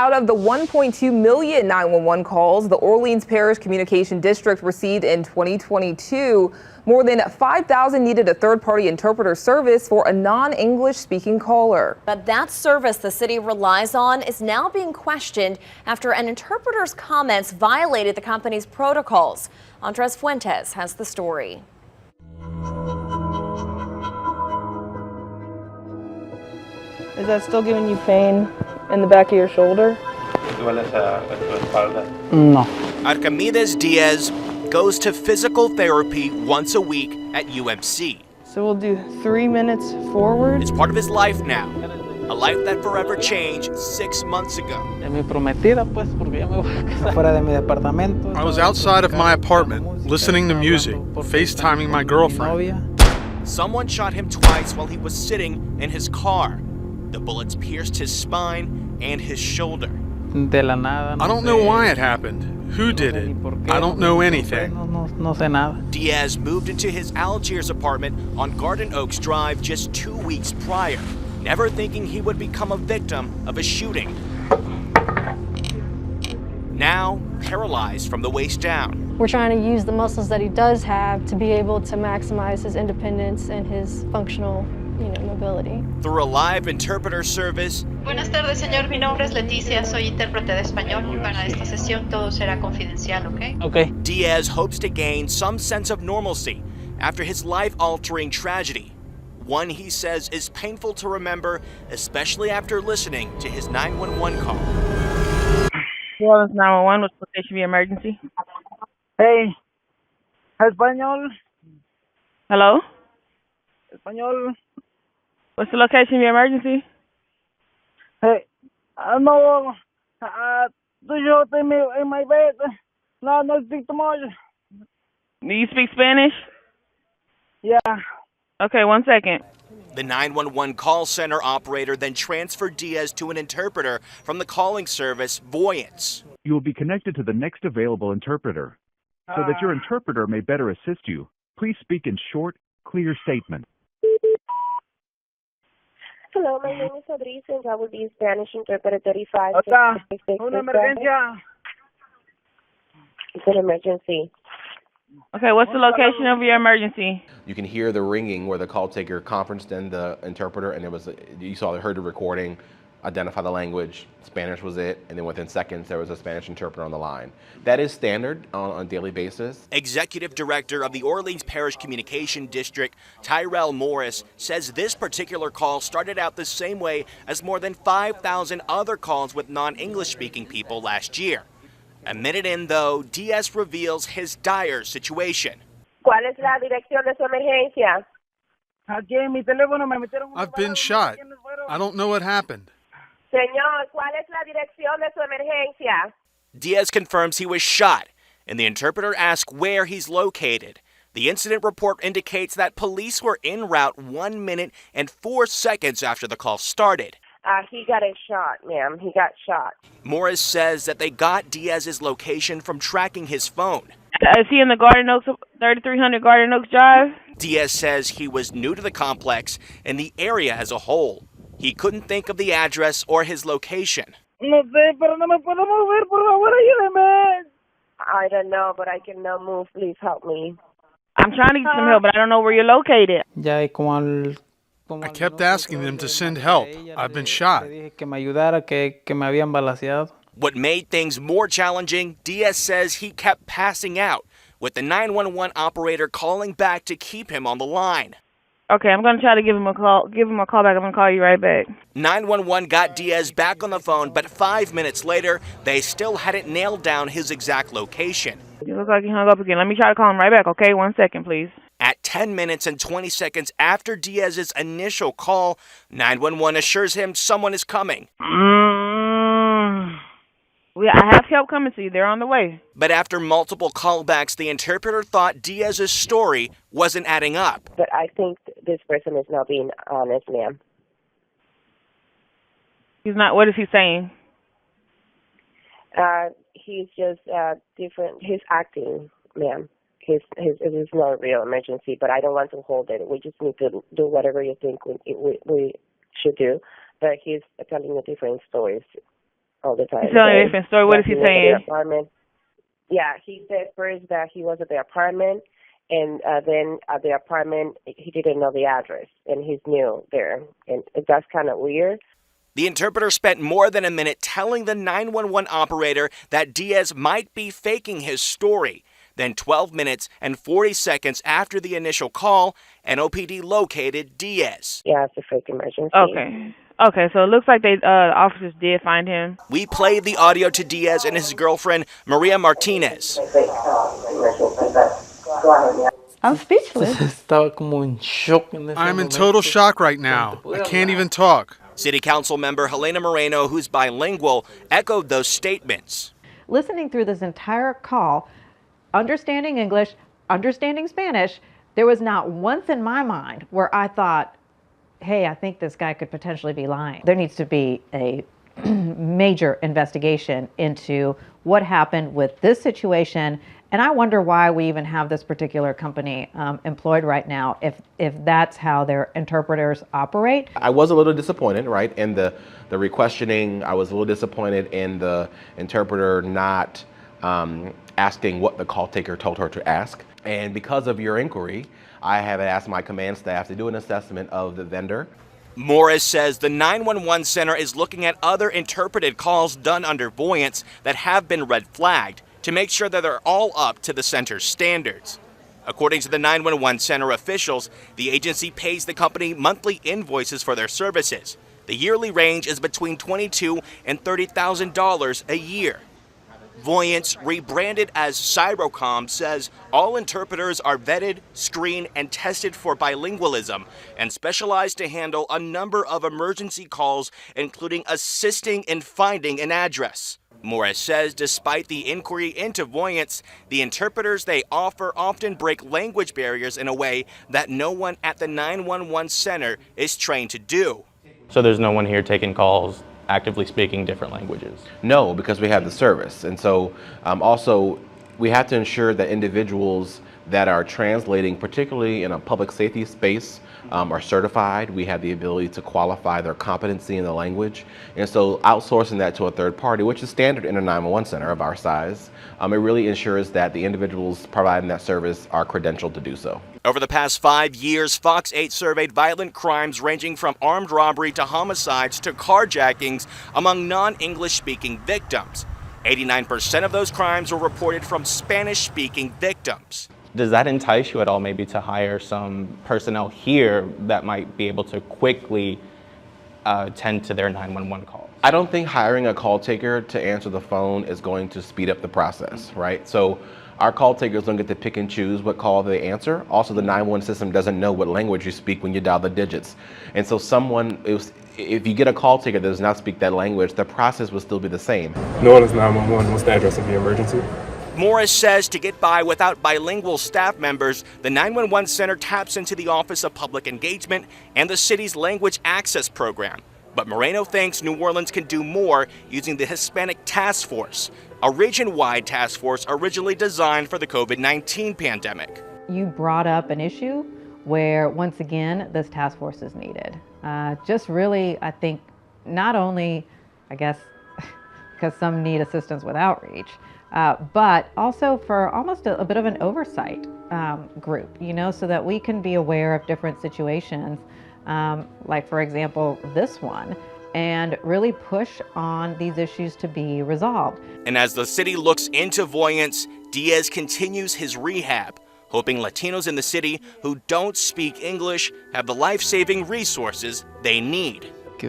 Out of the 1.2 million 911 calls the Orleans Parish Communication District received in 2022, more than 5,000 needed a third-party interpreter service for a non-English speaking caller. But that service the city relies on is now being questioned after an interpreter's comments violated the company's protocols. Andres Fuentes has the story. Is that still giving you pain in the back of your shoulder? No. Arquimides Diaz goes to physical therapy once a week at UMC. So we'll do 3 minutes forward. It's part of his life now, a life that forever changed 6 months ago. I was outside of my apartment, listening to music, FaceTiming my girlfriend. Someone shot him twice while he was sitting in his car. The bullets pierced his spine and his shoulder. I don't know why it happened. Who did it? I don't know anything. Diaz moved into his Algiers apartment on Garden Oaks Drive just 2 weeks prior, never thinking he would become a victim of a shooting. Now, paralyzed from the waist down. We're trying to use the muscles that he does have to be able to maximize his independence and his functional mobility. Through a live interpreter service. Buenas tardes, señor. Mi nombre es Leticia. Soy intérprete de español. Para esta sesión todo será confidencial, ¿ok? Okay. Diaz hopes to gain some sense of normalcy after his life-altering tragedy. One he says is painful to remember, especially after listening to his 911 call. Voiance 911, what's the location of your emergency? Hey, español. Hello? Español. What's the location of your emergency? Hey, no, do you take me in my bed? No speak too much. Do you speak Spanish? Yeah. Okay, 1 second. The 911 call center operator then transferred Diaz to an interpreter from the calling service, Voiance. You will be connected to the next available interpreter. So that your interpreter may better assist you, please speak in short, clear statements. Hello, my name is Adris and I will be Spanish interpreter 35. Una emergencia. It's an emergency. Okay, what's the location of your emergency? You can hear the ringing where the call taker conferenced in the interpreter, and heard the recording, identify the language, Spanish was it, and then within seconds there was a Spanish interpreter on the line. That is standard on a daily basis. Executive Director of the Orleans Parish Communication District, Tyrell Morris, says this particular call started out the same way as more than 5,000 other calls with non-English speaking people last year. A minute in, though, Diaz reveals his dire situation. ¿Cuál es la dirección de su emergencia? I've been shot. I don't know what happened. Señor, ¿cuál es la dirección de su emergencia? Diaz confirms he was shot, and the interpreter asks where he's located. The incident report indicates that police were en route 1 minute and 4 seconds after the call started. He got a shot, ma'am. He got shot. Morris says that they got Diaz's location from tracking his phone. Is he in the Garden Oaks, 3300 Garden Oaks Drive? Diaz says he was new to the complex and the area as a whole. He couldn't think of the address or his location. No sé, pero no me puedo mover, por favor, ayúdeme. I don't know, but I can now move. Please help me. I'm trying to get some help, but I don't know where you're located. I kept asking them to send help. I've been shot. What made things more challenging, Diaz says he kept passing out, with the 911 operator calling back to keep him on the line. Okay, I'm going to try to give him a call back. I'm going to call you right back. 911 got Diaz back on the phone, but 5 minutes later, they still hadn't nailed down his exact location. You look like he hung up again. Let me try to call him right back, okay? 1 second, please. At 10 minutes and 20 seconds after Diaz's initial call, 911 assures him someone is coming. I have help coming to you. They're on the way. But after multiple callbacks, the interpreter thought Diaz's story wasn't adding up. But I think this person is not being honest, ma'am. He's not. What is he saying? He's just different. He's acting, ma'am. It is not a real emergency, but I don't want to hold it. We just need to do whatever you think we should do. But he's telling you different stories. all the time. He's telling a different story. What is he saying? Yeah, he said first that he was at the apartment, and then at the apartment he didn't know the address, and he's new there, and that's kind of weird. The interpreter spent more than a minute telling the 911 operator that Diaz might be faking his story. Then 12 minutes and 40 seconds after the initial call, NOPD located Diaz. Yeah, it's a fake emergency. Okay, so it looks like the officers did find him. We played the audio to Diaz and his girlfriend, Maria Martinez. I'm speechless. I'm in total shock right now. I can't even talk. City Council member Helena Moreno, who's bilingual, echoed those statements. Listening through this entire call, understanding English, understanding Spanish, there was not once in my mind where I thought, hey, I think this guy could potentially be lying. There needs to be a major investigation into what happened with this situation, and I wonder why we even have this particular company employed right now, if that's how their interpreters operate. I was a little disappointed, right, in the re-questioning. I was a little disappointed in the interpreter not asking what the call taker told her to ask. And because of your inquiry, I have asked my command staff to do an assessment of the vendor. Morris says the 911 center is looking at other interpreted calls done under Voiance that have been red flagged to make sure that they're all up to the center's standards. According to the 911 center officials, the agency pays the company monthly invoices for their services. The yearly range is between $22,000 and $30,000 a year. Voiance, rebranded as Cyrocom, says all interpreters are vetted, screened, and tested for bilingualism and specialized to handle a number of emergency calls, including assisting in finding an address. Morris says despite the inquiry into Voiance, the interpreters they offer often break language barriers in a way that no one at the 911 center is trained to do. So there's no one here taking calls actively speaking different languages? No, because we have the service. And so also we have to ensure that individuals that are translating, particularly in a public safety space, are certified. We have the ability to qualify their competency in the language. And so outsourcing that to a third party, which is standard in a 911 center of our size, it really ensures that the individuals providing that service are credentialed to do so. Over the past 5 years, Fox 8 surveyed violent crimes ranging from armed robbery to homicides to carjackings among non-English speaking victims. 89% of those crimes were reported from Spanish-speaking victims. Does that entice you at all maybe to hire some personnel here that might be able to quickly tend to their 911 calls? I don't think hiring a call taker to answer the phone is going to speed up the process, right? So our call takers don't get to pick and choose what call they answer. Also, the 911 system doesn't know what language you speak when you dial the digits. And so if you get a call taker that does not speak that language, the process will still be the same. New Orleans 911, what's the address of the emergency? Morris says to get by without bilingual staff members, the 911 center taps into the Office of Public Engagement and the city's language access program. But Moreno thinks New Orleans can do more using the Hispanic Task Force, a region-wide task force originally designed for the COVID-19 pandemic. You brought up an issue where, once again, this task force is needed. Just really, I think, not only, I guess, because some need assistance with outreach, but also for almost a bit of an oversight group, so that we can be aware of different situations, like, for example, this one, and really push on these issues to be resolved. And as the city looks into Voiance, Diaz continues his rehab, hoping Latinos in the city who don't speak English have the life-saving resources they need. We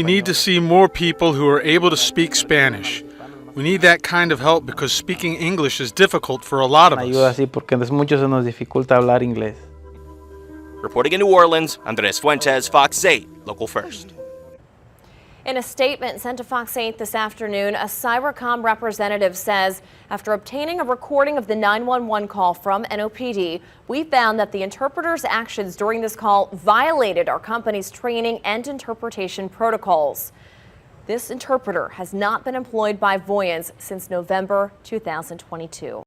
need to see more people who are able to speak Spanish. We need that kind of help because speaking English is difficult for a lot of us. Reporting in New Orleans, Andres Fuentes, Fox 8, Local First. In a statement sent to Fox 8 this afternoon, a Cyrocom representative says after obtaining a recording of the 911 call from NOPD, we found that the interpreter's actions during this call violated our company's training and interpretation protocols. This interpreter has not been employed by Voiance since November 2022.